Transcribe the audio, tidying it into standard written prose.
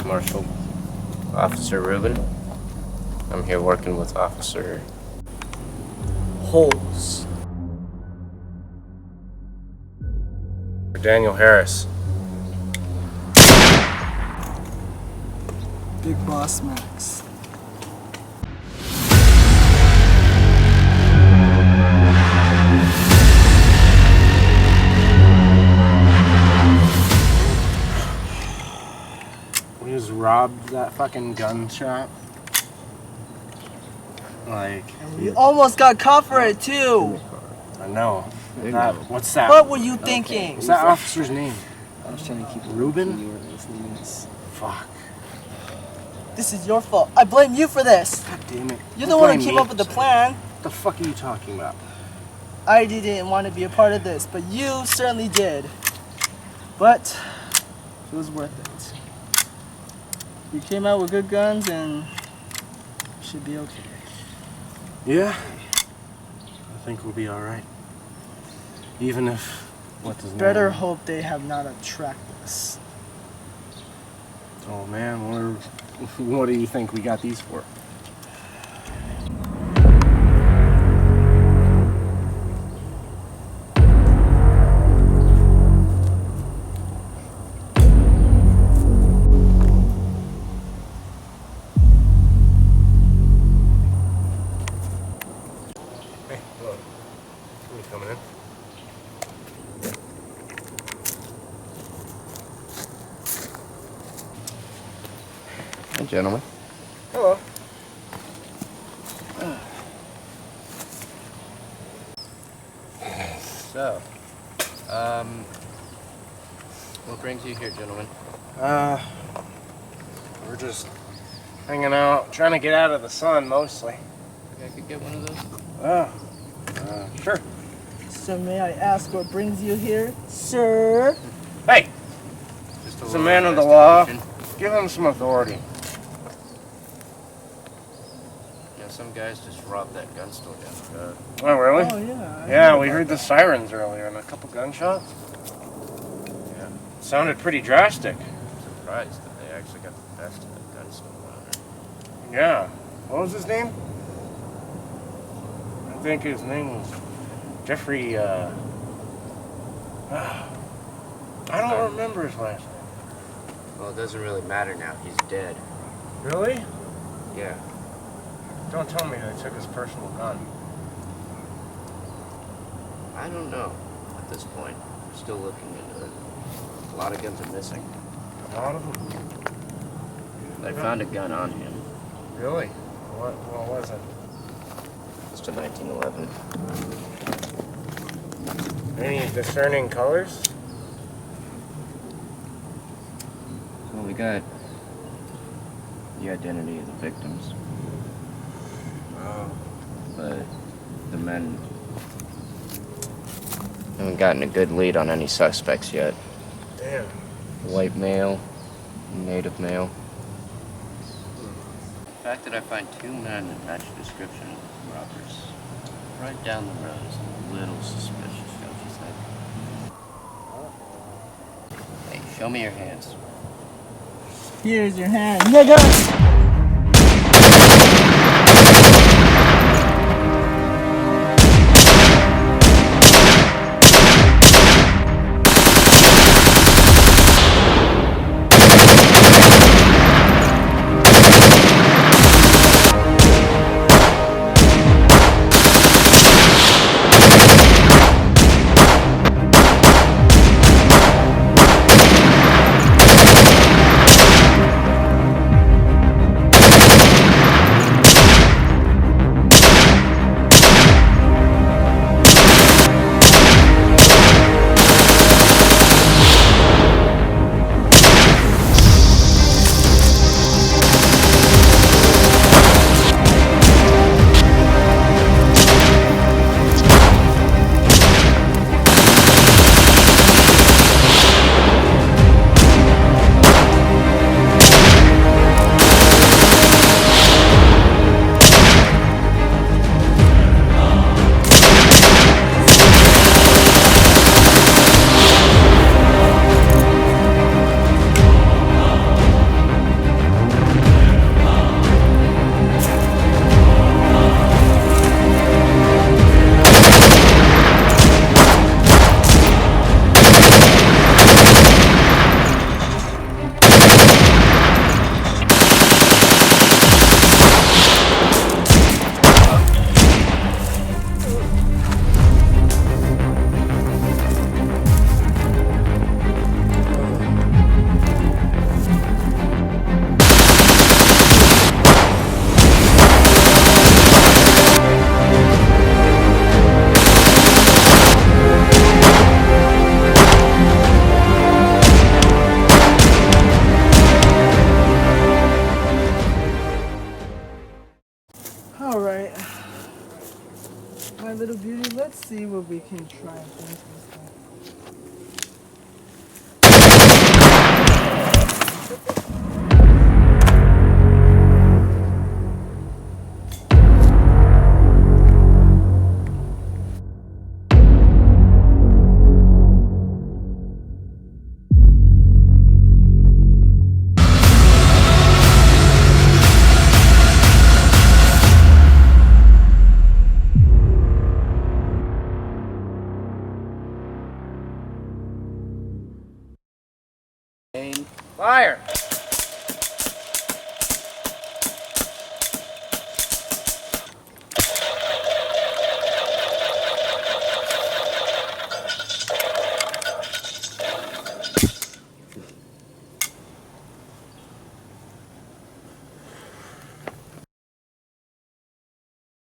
Marshal Officer Ruben. I'm here working with Officer Holes. Daniel Harris. Big Boss Max. We just robbed that fucking gun shop. Like, We almost got caught for it too. I know. What's that? What were you thinking? What's that officer's name? I was trying to keep Ruben? Fuck. This is your fault. I blame you for this. God damn it. You're the one who came up with the plan. What the fuck are you talking about? I didn't want to be a part of this, but you certainly did. But it was worth it. You came out with good guns and it should be okay. Yeah. I think we'll be alright. Even if, what's his name? Better hope they have not tracked us. Oh man, what do you think we got these for? Hey, hello. Are you coming in? Hey, gentlemen. Hello. So, what brings you here, gentlemen? We're just hanging out, trying to get out of the sun mostly. Think I could get one of those? Sure. So may I ask what brings you here, sir? Hey, Just he's a man of the law. investigation. Give him some authority. Yeah, some guys just robbed that gun store down the road. Oh, really? Oh yeah. Yeah, we heard the sirens earlier and a couple gunshots. Yeah. Sounded pretty drastic. I'm surprised that they actually got the best of that gun store owner. Yeah. What was his name? I think his name was Jeffrey, I don't remember his last name. Well, it doesn't really matter now. He's dead. Really? Yeah. Don't tell me they took his personal gun. I don't know at this point. We're still looking into it. A lot of guns are missing. A lot of them. They found a gun on him. Really? What was it? Just a 1911. Any discerning colors? Well, we got the identity of the victims, Oh. but the men haven't gotten a good lead on any suspects yet. Damn. White male, native male. The fact that I find two men that match the description of robbers right down the road is a little suspicious, don't you think? Hey, show me your hands. Here's your hand, nigga! Alright. My little beauty, let's see what we can try and finish this thing.